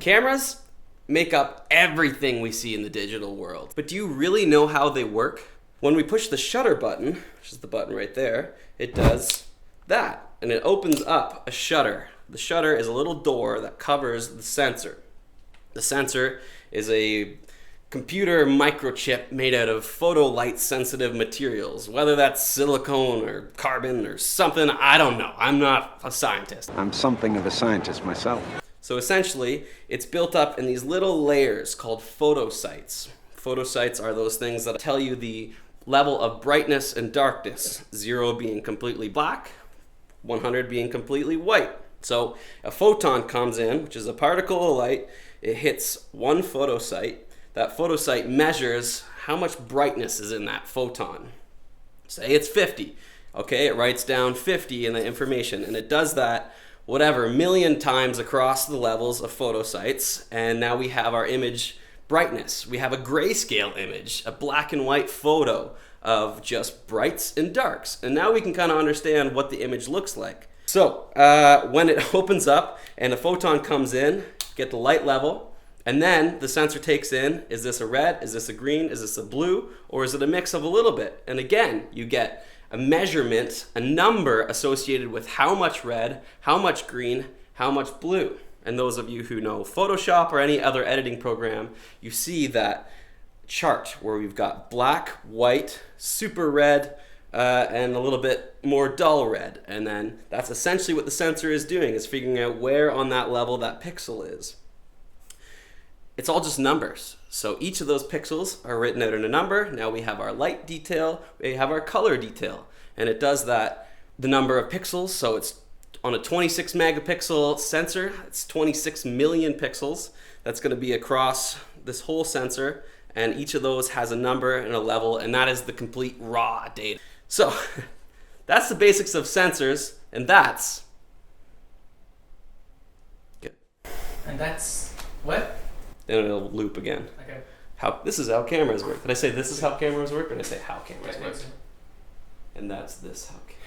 Cameras make up everything we see in the digital world. But do you really know how they work? When we push the shutter button, which is the button right there, it does that, and it opens up a shutter. The shutter is a little door that covers the sensor. The sensor is a computer microchip made out of photolight sensitive materials, whether that's silicone or carbon or something, I don't know. I'm not a scientist. I'm something of a scientist myself. So essentially, it's built up in these little layers called photosites. Photosites are those things that tell you the level of brightness and darkness, 0 being completely black, 100 being completely white. So a photon comes in, which is a particle of light, it hits one photosite. That photosite measures how much brightness is in that photon. Say it's 50. Okay, it writes down 50 in the information, and it does that whatever, million times across the levels of photosites, and now we have our image brightness. We have a grayscale image, a black and white photo of just brights and darks. And now we can kind of understand what the image looks like. So when it opens up and the photon comes in, get the light level, and then the sensor takes in, is this a red, is this a green, is this a blue, or is it a mix of a little bit? And again, you get a measurement, a number associated with how much red, how much green, how much blue. And those of you who know Photoshop or any other editing program, you see that chart where we've got black, white, super red, and a little bit more dull red. And then that's essentially what the sensor is doing, is figuring out where on that level that pixel is. It's all just numbers. So each of those pixels are written out in a number. Now we have our light detail, we have our color detail. And it does that, the number of pixels, so it's on a 26 megapixel sensor, it's 26 million pixels. That's gonna be across this whole sensor, and each of those has a number and a level, and that is the complete raw data. So that's the basics of sensors, and that's good. And that's what? Then it'll loop again. Okay. This is how cameras work. Did I say this is how cameras work, or did I say how cameras Yeah, work? so. And that's this how cameras